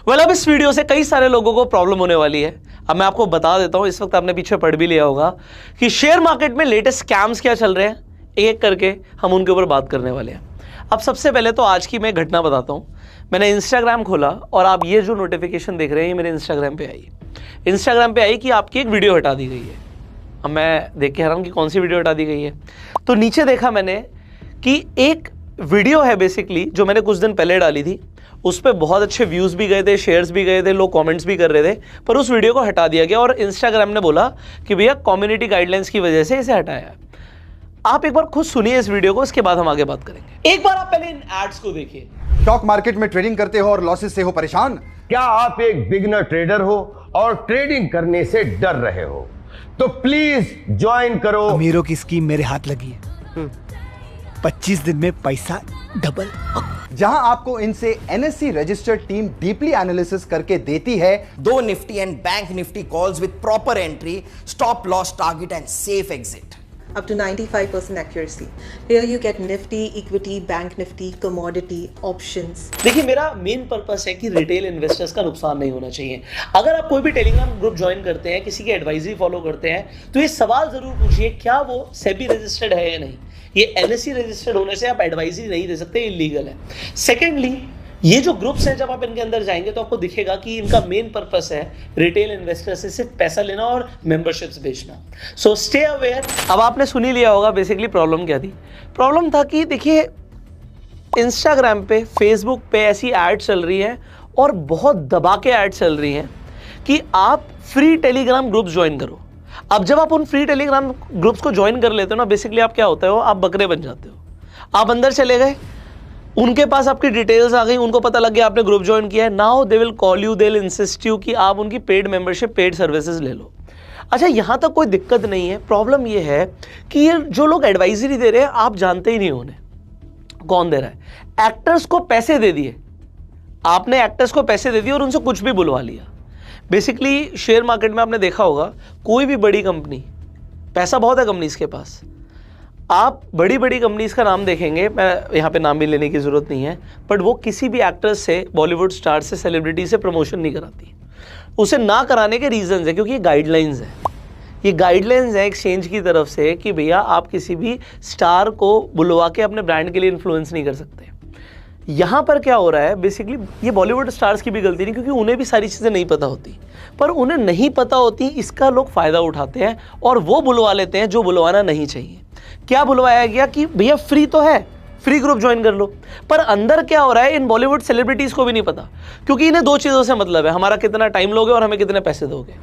अब इस वीडियो से कई सारे लोगों को प्रॉब्लम होने वाली है। अब मैं आपको बता देता हूं, इस वक्त आपने पीछे पढ़ भी लिया होगा कि शेयर मार्केट में लेटेस्ट स्कैम्स क्या चल रहे हैं, एक एक करके हम उनके ऊपर बात करने वाले हैं। अब सबसे पहले तो आज की मैं घटना बताता हूं। मैंने इंस्टाग्राम खोला और आप ये जो नोटिफिकेशन देख रहे हैं ये मेरे इंस्टाग्राम पे आई कि आपकी एक वीडियो हटा दी गई है। अब मैं देख के हैरान कि कौन सी वीडियो हटा दी गई है। तो नीचे देखा मैंने कि एक वीडियो है बेसिकली जो मैंने कुछ दिन पहले डाली थी, उस पर बहुत अच्छे व्यूज़ भी गए थे, शेयर्स भी गए थे, लोग कमेंट्स भी कर रहे थे, पर उस वीडियो को हटा दिया गया और इंस्टाग्राम ने बोला कि भैया कम्युनिटी गाइडलाइंस की वजह से इसे हटाया। आप एक बार खुद सुनिए इस वीडियो को, इसके बाद हम आगे बात करेंगे। एक बार आप पहले इन एड्स को देखिए। स्टॉक मार्केट में ट्रेडिंग करते हो और लॉसेस से हो परेशान? क्या आप एक बिगिनर ट्रेडर हो और ट्रेडिंग करने से डर रहे हो? तो प्लीज ज्वाइन करो। अमीरों की स्कीम मेरे हाथ लगी है। 25 दिन में पैसा डबल, जहां आपको इनसे NSE registered team deeply analysis करके देती है 2 Nifty and Bank Nifty calls with proper entry, stop loss target and safe exit. Up to 95% accuracy. Here you get Nifty, equity, Bank Nifty, commodity, options. देखिए, मेरा main purpose है कि retail investors का नुकसान नहीं होना चाहिए। अगर आप कोई भी टेलीग्राम ग्रुप ज्वाइन करते हैं, किसी की एडवाइजरी फॉलो करते हैं, तो ये सवाल जरूर पूछिए क्या वो सेबी रजिस्टर्ड है या नहीं। ये NSE रजिस्टर्ड होने से आप एडवाइजरी नहीं दे सकते, इलीगल है। सेकेंडली, ये जो ग्रुप्स हैं जब आप इनके अंदर जाएंगे तो आपको दिखेगा कि इनका मेन पर्पस है रिटेल इन्वेस्टर से सिर्फ पैसा लेना और मेंबरशिप्स बेचना। So stay aware. अब आपने सुन ही लिया होगा बेसिकली प्रॉब्लम क्या थी। प्रॉब्लम था कि देखिए, इंस्टाग्राम पे, फेसबुक पे ऐसी ऐड चल रही है और बहुत दबा के ऐड चल रही हैं कि आप फ्री टेलीग्राम ग्रुप्स ज्वाइन करो। अब जब आप उन फ्री टेलीग्राम ग्रुप्स को ज्वाइन कर लेते हो ना, बेसिकली आप क्या होते हो, आप बकरे बन जाते हो। आप अंदर चले गए, उनके पास आपकी डिटेल्स आ गई, उनको पता लग गया आपने ग्रुप ज्वाइन किया है। Now they will call you, they will insist you कि आप उनकी पेड मेंबरशिप, पेड सर्विसेज ले लो। अच्छा, यहाँ तक कोई दिक्कत नहीं है। प्रॉब्लम ये है कि ये जो लोग एडवाइजरी दे रहे हैं आप जानते ही नहीं उन्हें कौन दे रहा है। एक्टर्स को पैसे दे दिए, आपने एक्टर्स को पैसे दे दिए और उनसे कुछ भी बुलवा लिया। बेसिकली शेयर मार्केट में आपने देखा होगा, कोई भी बड़ी कंपनी, पैसा बहुत है कंपनीज के पास, आप बड़ी बड़ी कंपनीज का नाम देखेंगे, मैं यहाँ पे नाम भी लेने की ज़रूरत नहीं है, बट वो किसी भी एक्टर्स से, बॉलीवुड स्टार से, सेलिब्रिटी से प्रमोशन नहीं कराती। उसे ना कराने के रीजंस है क्योंकि ये गाइडलाइंस है। ये गाइडलाइंस है एक्सचेंज की तरफ से कि भैया आप किसी भी स्टार को बुलवा के अपने ब्रांड के लिए इन्फ्लुएंस नहीं कर सकते। यहाँ पर क्या हो रहा है, बेसिकली ये बॉलीवुड स्टार्स की भी गलती नहीं, क्योंकि उन्हें भी सारी चीज़ें नहीं पता होती, पर उन्हें नहीं पता होती, इसका लोग फ़ायदा उठाते हैं और वो बुलवा लेते हैं जो बुलवाना नहीं चाहिए। क्या बुलवाया गया कि भैया फ्री तो है, फ्री ग्रुप ज्वाइन कर लो, पर अंदर क्या हो रहा है इन बॉलीवुड सेलिब्रिटीज़ को भी नहीं पता, क्योंकि इन्हें 2 चीज़ों से मतलब है, हमारा कितना टाइम लोगे और हमें कितने पैसे दोगे।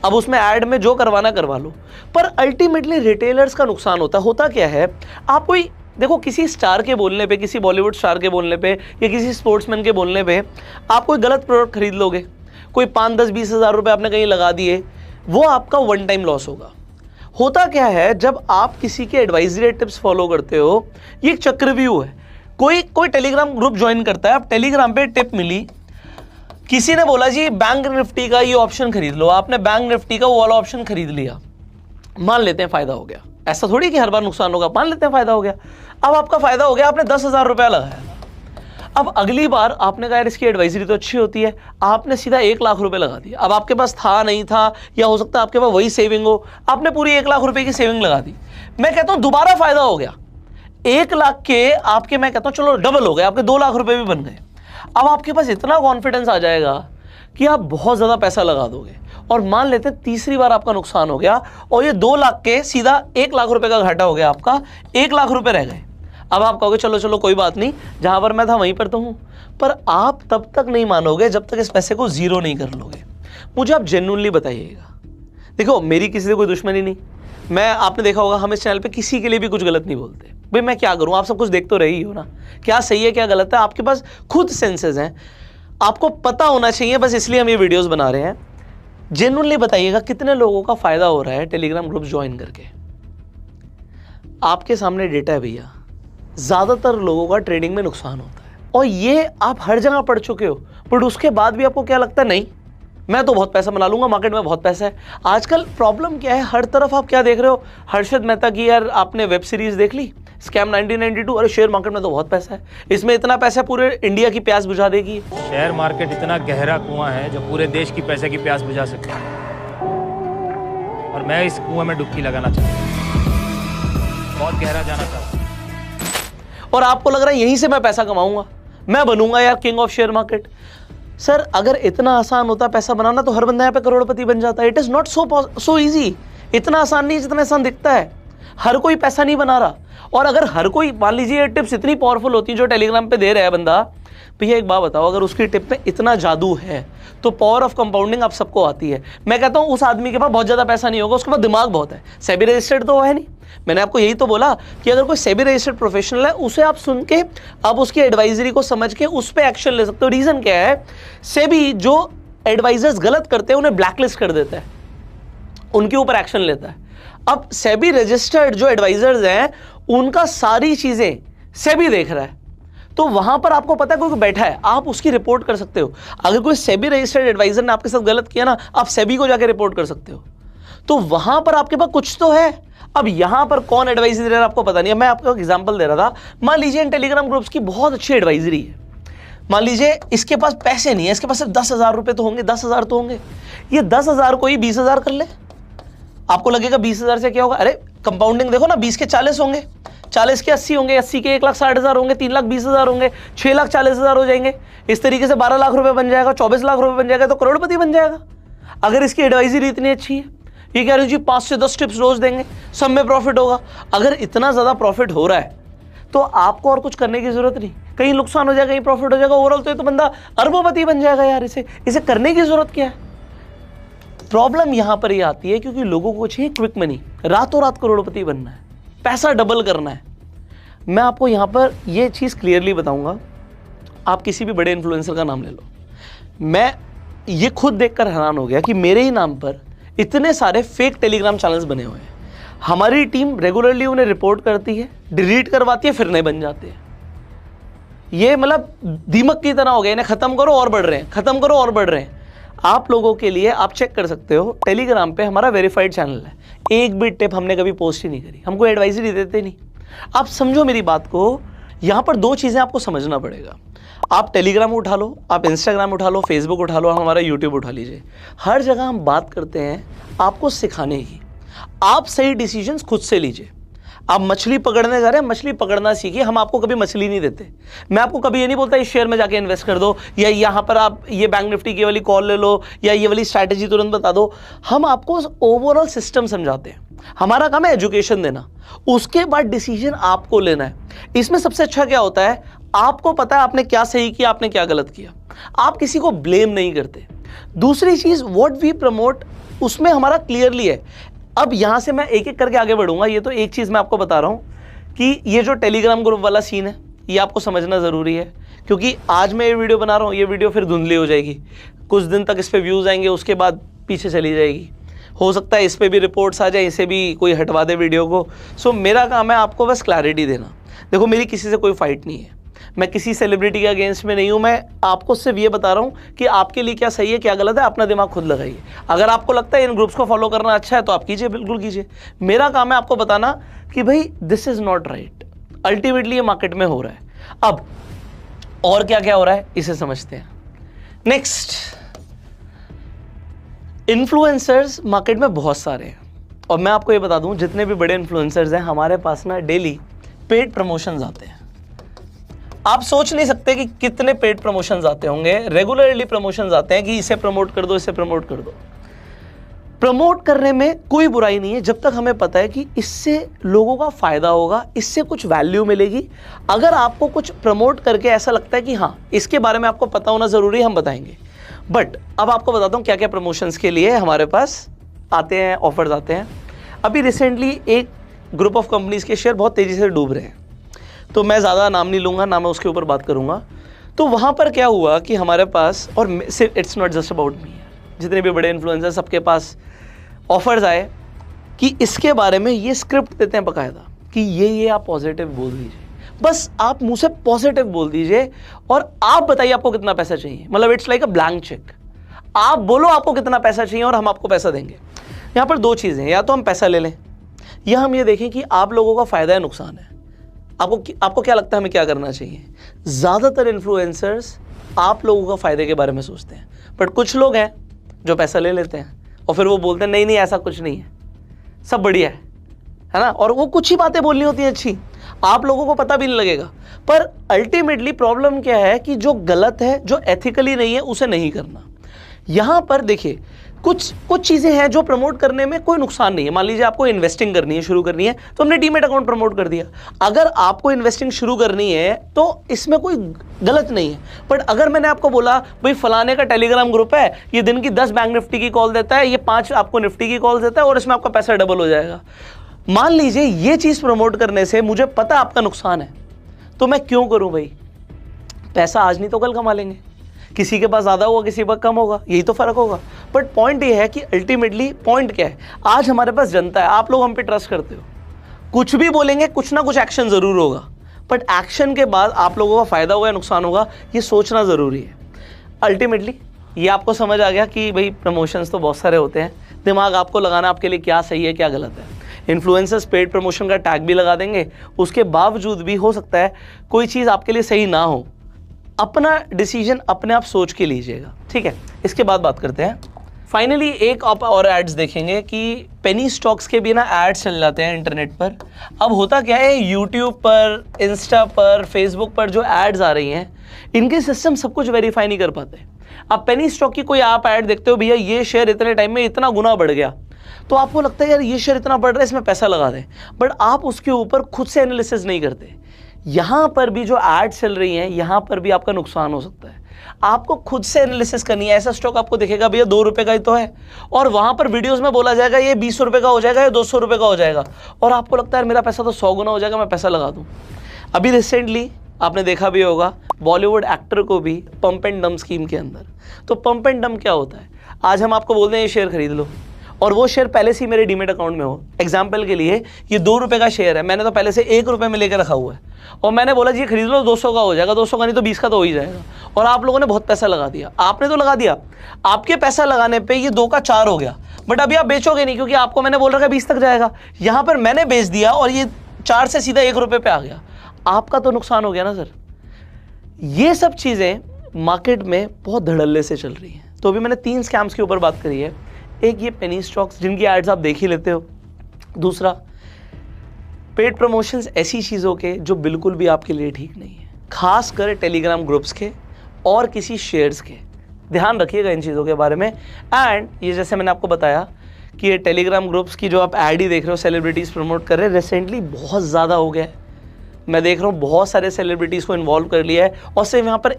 अब उसमें ऐड में जो करवाना करवा लो, पर अल्टीमेटली रिटेलर्स का नुकसान होता क्या है। आप कोई देखो, किसी स्टार के बोलने पे, किसी बॉलीवुड स्टार के बोलने पे या किसी स्पोर्ट्समैन के बोलने पे आप कोई गलत प्रोडक्ट खरीद लोगे, कोई 5, 10, 20 हज़ार रुपये आपने कहीं लगा दिए, वो आपका वन टाइम लॉस होगा। होता क्या है, जब आप किसी के एडवाइजरी टिप्स फॉलो करते हो, ये एक चक्रव्यूह है। कोई टेलीग्राम ग्रुप ज्वाइन करता है, अब टेलीग्राम पे टिप मिली, किसी ने बोला जी बैंक निफ्टी का ये ऑप्शन खरीद लो, आपने बैंक निफ्टी का वो वाला ऑप्शन खरीद लिया, मान लेते हैं फायदा हो गया। ऐसा थोड़ी कि हर बार नुकसान होगा, मान लेते हैं फायदा हो गया। अब आपका फायदा हो गया, आपने 10,000 रुपया लगाया। अब अगली बार आपने कहा यार इसकी एडवाइजरी तो अच्छी होती है, आपने सीधा 1 लाख रुपए लगा दिया। अब आपके पास था नहीं था, या हो सकता है आपके पास वही सेविंग हो, आपने पूरी 1 लाख रुपए की सेविंग लगा दी। मैं कहता हूं दोबारा फायदा हो गया, 1 लाख के आपके, मैं कहता हूं चलो डबल हो गए, आपके 2 लाख रुपए भी बन गए। अब आपके पास इतना कॉन्फिडेंस आ जाएगा कि आप बहुत ज़्यादा पैसा लगा दोगे, और मान लेते हैं तीसरी बार आपका नुकसान हो गया और ये 2 लाख के सीधा 1 लाख रुपए का घाटा हो गया, आपका 1 लाख रुपए रह गए। अब आप कहोगे चलो कोई बात नहीं, जहां पर मैं था वहीं पर तो हूं, पर आप तब तक नहीं मानोगे जब तक इस पैसे को जीरो नहीं कर लोगे। मुझे आप जेन्युइनली बताइएगा। देखो, मेरी किसी से कोई दुश्मनी नहीं, मैं, आपने देखा होगा हम इस चैनल पे किसी के लिए भी कुछ गलत नहीं बोलते। भाई मैं क्या करूं, आप सब कुछ देख तो रही हो ना, क्या सही है क्या गलत है, आपके पास खुद सेंसेस हैं, आपको पता होना चाहिए, बस इसलिए हम ये वीडियोस बना रहे हैं। जेन्युइनली बताइएगा कितने लोगों का फायदा हो रहा है टेलीग्राम ग्रुप ज्वाइन करके। आपके सामने डेटा है भैया, ज़्यादातर लोगों का ट्रेडिंग में नुकसान होता है, और ये आप हर जगह पढ़ चुके हो, बट उसके बाद भी आपको क्या लगता है, नहीं मैं तो बहुत पैसा बना लूंगा, मार्केट में बहुत पैसा है। आजकल प्रॉब्लम क्या है, हर तरफ आप क्या देख रहे हो, हर्षद मेहता की यार आपने वेब सीरीज देख ली, स्कैम 1992, अरे शेयर मार्केट में तो बहुत पैसा है, इसमें इतना पैसा पूरे इंडिया की प्यास बुझा देगी। शेयर मार्केट इतना गहरा कुआं है जो पूरे देश की पैसे की प्यास बुझा सकता है, और मैं इस कुआं में डुबकी लगाना चाहता हूँ, बहुत गहरा जाना चाहता हूँ। और आपको लग रहा है यहीं से मैं पैसा कमाऊंगा, मैं बनूंगा यार king of share market. Sir अगर इतना आसान होता पैसा बनाना तो हर बंदा यहाँ पे करोड़पति बन जाता है। It is not so easy, इतना आसान नहीं जितना आसान दिखता है। हर कोई पैसा नहीं बना रहा, और अगर हर कोई, मान लीजिए टिप्स इतनी पावरफुल होती जो टेलीग्राम पे दे रहा है बंदा, भैया एक बात बताओ, अगर उसकी टिप में इतना जादू है तो पावर ऑफ कंपाउंडिंग आप सबको आती है। मैं कहता हूं उस आदमी के पास बहुत ज्यादा पैसा नहीं होगा, उसके पास दिमाग बहुत है। सेबी रजिस्टर्ड तो है नहीं, मैंने आपको यही तो बोला कि अगर कोई सेबी रजिस्टर्ड प्रोफेशनल है उसे आप सुन के, आप उसकी एडवाइजरी को समझ के उस पर एक्शन ले सकते हो। रीजन क्या है, सेबी जो एडवाइजर्स गलत करते हैं उन्हें ब्लैकलिस्ट कर देता है, उनके ऊपर एक्शन लेता है। अब सेबी रजिस्टर्ड जो एडवाइजर्स हैं उनका सारी चीजें सेबी देख रहा है, तो वहां पर आपको पता है कोई बैठा है, आप उसकी रिपोर्ट कर सकते हो। अगर कोई सेबी रजिस्टर्ड एडवाइजर ने आपके साथ गलत किया ना, आप सेबी को जाकर रिपोर्ट कर सकते हो। तो वहां पर आपके पास कुछ तो है। अब यहां पर कौन एडवाइजरी दे रहा है आपको पता नहीं है। मैं आपको एग्जांपल दे रहा था, मान लीजिए इन टेलीग्राम ग्रुप्स की बहुत अच्छी एडवाइजरी है, मान लीजिए इसके पास पैसे नहीं है, इसके पास सिर्फ 10,000 रुपए तो होंगे, 10,000 तो होंगे, ये 10,000 को ही 20,000 कर ले। आपको लगेगा 20,000 से क्या होगा, अरे कंपाउंडिंग देखो ना, 20 के 40 होंगे, 40 के 80 होंगे, 80 के 1,60,000 होंगे, 3,20,000 होंगे, 6,40,000 हो जाएंगे। इस तरीके से 12 लाख रुपए बन जाएगा, 24 लाख रुपए बन जाएगा, तो करोड़पति बन जाएगा। अगर इसकी एडवाइजरी इतनी अच्छी है, ये कह रहे जी 5 से 10 टिप्स रोज देंगे, सब में प्रॉफिट होगा। अगर इतना ज्यादा प्रॉफिट हो रहा है तो आपको और कुछ करने की जरूरत नहीं, कहीं नुकसान हो जाएगा, कहीं प्रॉफिट हो जाएगा, ओवरऑल तो बंदा अरबोपति बन जाएगा यार। इसे करने की जरूरत क्या है। प्रॉब्लम यहां पर ये आती है क्योंकि लोगों को चाहिए क्विक मनी, रातों रात करोड़पति बनना है, पैसा डबल करना है। मैं आपको यहां पर ये चीज क्लियरली बताऊंगा, आप किसी भी बड़े इन्फ्लुएंसर का नाम ले लो, मैं ये खुद देखकर हैरान हो गया कि मेरे ही नाम पर इतने सारे फेक टेलीग्राम चैनल्स बने हुए हैं। हमारी टीम रेगुलरली उन्हें रिपोर्ट करती है, डिलीट करवाती है, फिर नए बन जाते हैं। ये मतलब दीमक की तरह हो गया, इन्हें खत्म करो और बढ़ रहे हैं, खत्म करो और बढ़ रहे हैं। आप लोगों के लिए आप चेक कर सकते हो, टेलीग्राम पे हमारा वेरीफाइड चैनल है, एक भी टिप हमने कभी पोस्ट ही नहीं करी, हमको एडवाइजरी देते नहीं। आप समझो मेरी बात को, यहां पर दो चीजें आपको समझना पड़ेगा। आप टेलीग्राम उठा लो, आप इंस्टाग्राम उठा लो, फेसबुक उठा लो, हमारा यूट्यूब उठा लीजिए, हर जगह हम बात करते हैं आपको सिखाने की। आप सही डिसीजंस खुद से लीजिए। आप मछली पकड़ने जा रहे हैं, मछली पकड़ना सीखिए, हम आपको कभी मछली नहीं देते। मैं आपको कभी ये नहीं बोलता इस शेयर में जाके इन्वेस्ट कर दो, या यहाँ पर आप ये बैंक निफ्टी की वाली कॉल ले लो, या ये वाली स्ट्रैटेजी तुरंत बता दो। हम आपको ओवरऑल सिस्टम समझाते हैं, हमारा काम है एजुकेशन देना, उसके बाद डिसीजन आपको लेना है। इसमें सबसे अच्छा क्या होता है, आपको पता है आपने क्या सही किया, आपने क्या गलत किया, आप किसी को ब्लेम नहीं करते। दूसरी चीज, व्हाट वी प्रमोट, उसमें हमारा क्लियरली है। अब यहां से मैं एक एक करके आगे बढ़ूंगा। ये तो एक चीज मैं आपको बता रहा हूं कि ये जो टेलीग्राम ग्रुप वाला सीन है, ये आपको समझना जरूरी है, क्योंकि आज मैं ये वीडियो बना रहा हूं, ये वीडियो फिर धुंधली हो जाएगी, कुछ दिन तक इस पे व्यूज आएंगे, उसके बाद पीछे चली जाएगी। हो सकता है इस पे भी रिपोर्ट्स आ जाए, इसे भी कोई हटवा दे वीडियो को। सो मेरा काम है आपको बस क्लैरिटी देना। देखो मेरी किसी से कोई फाइट नहीं है, मैं किसी सेलिब्रिटी के अगेंस्ट में नहीं हूं, मैं आपको सिर्फ ये बता रहा हूं कि आपके लिए क्या सही है क्या गलत है, अपना दिमाग खुद लगाइए। अगर आपको लगता है इन ग्रुप्स को फॉलो करना अच्छा है तो आप कीजिए, बिल्कुल कीजिए। मेरा काम है आपको बताना कि भाई this is not right. Ultimately ये मार्केट में हो रहा है। अब और क्या क्या हो रहा है इसे समझते हैं। नेक्स्ट, इन्फ्लुएंसर्स मार्केट में बहुत सारे हैं, और मैं आपको ये बता दूं जितने भी बड़े इन्फ्लुएंसर्स हैं हमारे पास ना डेली पेड प्रमोशंस आते हैं। आप सोच नहीं सकते कि कितने पेड प्रमोशंस आते होंगे। रेगुलरली प्रमोशंस आते हैं कि इसे प्रमोट कर दो, इसे प्रमोट कर दो। प्रमोट करने में कोई बुराई नहीं है जब तक हमें पता है कि इससे लोगों का फायदा होगा, इससे कुछ वैल्यू मिलेगी। अगर आपको कुछ प्रमोट करके ऐसा लगता है कि हाँ इसके बारे में आपको पता होना जरूरी है, हम बताएंगे। बट अब आपको बताता हूँ क्या क्या प्रमोशंस के लिए हमारे पास आते हैं, ऑफर्स आते हैं। अभी रिसेंटली एक ग्रुप ऑफ कंपनीज के शेयर बहुत तेजी से डूब रहे हैं, तो मैं ज़्यादा नाम नहीं लूँगा, ना मैं उसके ऊपर बात करूँगा। तो वहाँ पर क्या हुआ कि हमारे पास, और सिर्फ it's not just about me, जितने भी बड़े इन्फ्लुएंसर सबके पास ऑफर्स आए कि इसके बारे में ये स्क्रिप्ट देते हैं बाकायदा कि ये आप पॉजिटिव बोल दीजिए, बस आप मुँह से पॉजिटिव बोल दीजिए और आप बताइए आपको कितना पैसा चाहिए। मतलब it's like a blank cheque, आप बोलो आपको कितना पैसा चाहिए और हम आपको पैसा देंगे। यहाँ पर दो चीज़ें, या तो हम पैसा ले लें या हम ये देखें कि आप लोगों का फ़ायदा है नुकसान है। आपको क्या लगता है हमें क्या करना चाहिए? ज़्यादातर इन्फ्लुएंसर्स आप लोगों का फ़ायदे के बारे में सोचते हैं, बट कुछ लोग हैं जो पैसा ले लेते हैं और फिर वो बोलते हैं नहीं नहीं ऐसा कुछ नहीं है, सब बढ़िया है ना, और वो कुछ ही बातें बोलनी होती हैं अच्छी, आप लोगों को पता भी नहीं लगेगा। पर अल्टीमेटली प्रॉब्लम क्या है कि जो गलत है, जो एथिकली नहीं है, उसे नहीं करना। यहाँ पर देखिए कुछ चीज़ें हैं जो प्रमोट करने में कोई नुकसान नहीं है। मान लीजिए आपको इन्वेस्टिंग करनी है, शुरू करनी है, तो हमने डीमैट अकाउंट प्रमोट कर दिया। अगर आपको इन्वेस्टिंग शुरू करनी है तो इसमें कोई गलत नहीं है। बट अगर मैंने आपको बोला भाई फलाने का टेलीग्राम ग्रुप है, ये दिन की 10 बैंक निफ्टी की कॉल देता है, ये 5 आपको निफ्टी की कॉल देता है और इसमें आपका पैसा डबल हो जाएगा, मान लीजिए ये चीज़ प्रमोट करने से मुझे पता आपका नुकसान है, तो मैं क्यों करूँ भाई? पैसा आज नहीं तो कल कमा लेंगे, किसी के पास ज़्यादा होगा, किसी के पास कम होगा, यही तो फ़र्क होगा। बट पॉइंट ये है कि अल्टीमेटली पॉइंट क्या है, आज हमारे पास जनता है, आप लोग हम पे ट्रस्ट करते हो, कुछ भी बोलेंगे कुछ ना कुछ एक्शन ज़रूर होगा, बट एक्शन के बाद आप लोगों का फ़ायदा होगा या नुकसान होगा ये सोचना ज़रूरी है। अल्टीमेटली ये आपको समझ आ गया कि भाई प्रमोशंस तो बहुत सारे होते हैं, दिमाग आपको लगाना आपके लिए क्या सही है क्या गलत है। इन्फ्लुएंसर्स पेड प्रमोशन का टैग भी लगा देंगे, उसके बावजूद भी हो सकता है कोई चीज़ आपके लिए सही ना हो। अपना डिसीजन अपने आप सोच के लीजिएगा, ठीक है। इसके बाद बात करते हैं फाइनली एक आप और एड्स देखेंगे कि पेनी स्टॉक्स के भी ना एड्स चल जाते हैं इंटरनेट पर। अब होता क्या है, यूट्यूब पर, इंस्टा पर, फेसबुक पर जो एड्स आ रही हैं इनके सिस्टम सब कुछ वेरीफाई नहीं कर पाते। आप पेनी स्टॉक की कोई आप ऐड देखते हो, भैया ये शेयर इतने टाइम में इतना गुना बढ़ गया, तो आपको लगता है यार ये शेयर इतना बढ़ रहा है इसमें पैसा लगा दें, बट आप उसके ऊपर खुद से एनालिसिस नहीं करते। यहाँ पर भी जो एड चल रही हैं यहाँ पर भी आपका नुकसान हो सकता है, आपको खुद से एनालिसिस करनी है। ऐसा स्टॉक आपको दिखेगा भैया 2 रुपये का ही तो है, और वहाँ पर वीडियोस में बोला जाएगा ये 20 रुपये का हो जाएगा या 200 रुपये का हो जाएगा, और आपको लगता है मेरा पैसा तो 100 गुना हो जाएगा, मैं पैसा लगा दूँ। अभी रिसेंटली आपने देखा भी होगा बॉलीवुड एक्टर को भी पंप एंड डंप स्कीम के अंदर। तो पंप एंड डंप क्या होता है, आज हम आपको बोलते हैं ये शेयर खरीद लो, और वो शेयर पहले से ही मेरे डीमेट अकाउंट में हो। एग्जाम्पल के लिए ये 2 रुपये का शेयर है, मैंने तो पहले से 1 रुपये में लेकर रखा हुआ है, और मैंने बोला जी खरीद लो 200 का हो जाएगा, 200 का नहीं तो 20 का तो हो ही जाएगा, और आप लोगों ने बहुत पैसा लगा दिया। आपने तो लगा दिया, आपके पैसा लगाने पे ये 2 का 4 हो गया, बट अभी आप बेचोगे नहीं क्योंकि आपको मैंने बोल रखा है 20 तक जाएगा। यहाँ पर मैंने बेच दिया और ये 4 से सीधा 1 रुपये पे आ गया, आपका तो नुकसान हो गया ना सर। ये सब चीज़ें मार्केट में बहुत धड़ल्ले से चल रही हैं। तो अभी मैंने 3 स्कैम्स के ऊपर बात करी है। एक ये पेनी स्टॉक्स जिनकी एड्स आप देख ही लेते हो, दूसरा पेड प्रमोशंस ऐसी चीज़ों के जो बिल्कुल भी आपके लिए ठीक नहीं है, खासकर टेलीग्राम ग्रुप्स के और किसी शेयर्स के। ध्यान रखिएगा इन चीज़ों के बारे में। एंड ये जैसे मैंने आपको बताया कि ये टेलीग्राम ग्रुप्स की जो आप ऐड ही देख रहे हो, सेलिब्रिटीज़ प्रमोट कर रहे हैं, रिसेंटली बहुत ज़्यादा हो गया है। मैं देख रहा हूँ बहुत सारे सेलिब्रिटीज़ को इन्वॉल्व कर लिया है, और सिर्फ यहाँ पर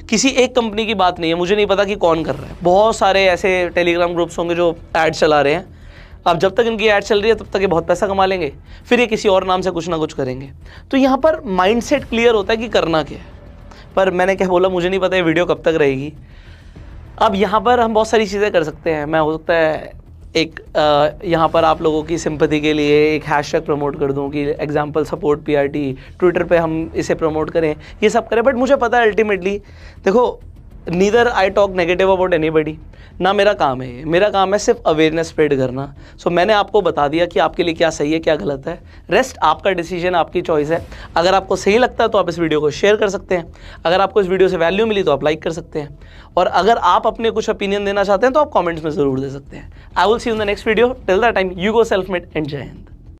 किसी एक कंपनी की बात नहीं है, मुझे नहीं पता कि कौन कर रहा है। बहुत सारे ऐसे टेलीग्राम ग्रुप्स होंगे जो ऐड चला रहे हैं। अब जब तक इनकी ऐड चल रही है तब तक ये बहुत पैसा कमा लेंगे, फिर ये किसी और नाम से कुछ ना कुछ करेंगे। तो यहाँ पर माइंडसेट क्लियर होता है कि करना क्या है। पर मैंने क्या बोला, मुझे नहीं पता ये वीडियो कब तक रहेगी। अब यहाँ पर हम बहुत सारी चीज़ें कर सकते हैं। मैं हो सकता है एक यहाँ पर आप लोगों की सिंपैथी के लिए एक हैशटैग प्रमोट कर दूँ कि एग्जाम्पल सपोर्ट PRT, ट्विटर पे हम इसे प्रमोट करें, ये सब करें। बट मुझे पता है अल्टीमेटली, देखो, neither I talk negative about anybody, ना मेरा काम है ये। मेरा काम है सिर्फ अवेयरनेस स्प्रेड करना। सो मैंने आपको बता दिया कि आपके लिए क्या सही है क्या गलत है, रेस्ट आपका डिसीजन, आपकी चॉइस है। अगर आपको सही लगता है तो आप इस वीडियो को शेयर कर सकते हैं, अगर आपको इस वीडियो से वैल्यू मिली तो आप लाइक कर सकते हैं, और अगर आप अपने कुछ ओपिनियन देना चाहते हैं तो आप कमेंट्स में ज़रूर दे सकते हैं। I will see you in the next video. Till that time, you go self made and जय हिंद।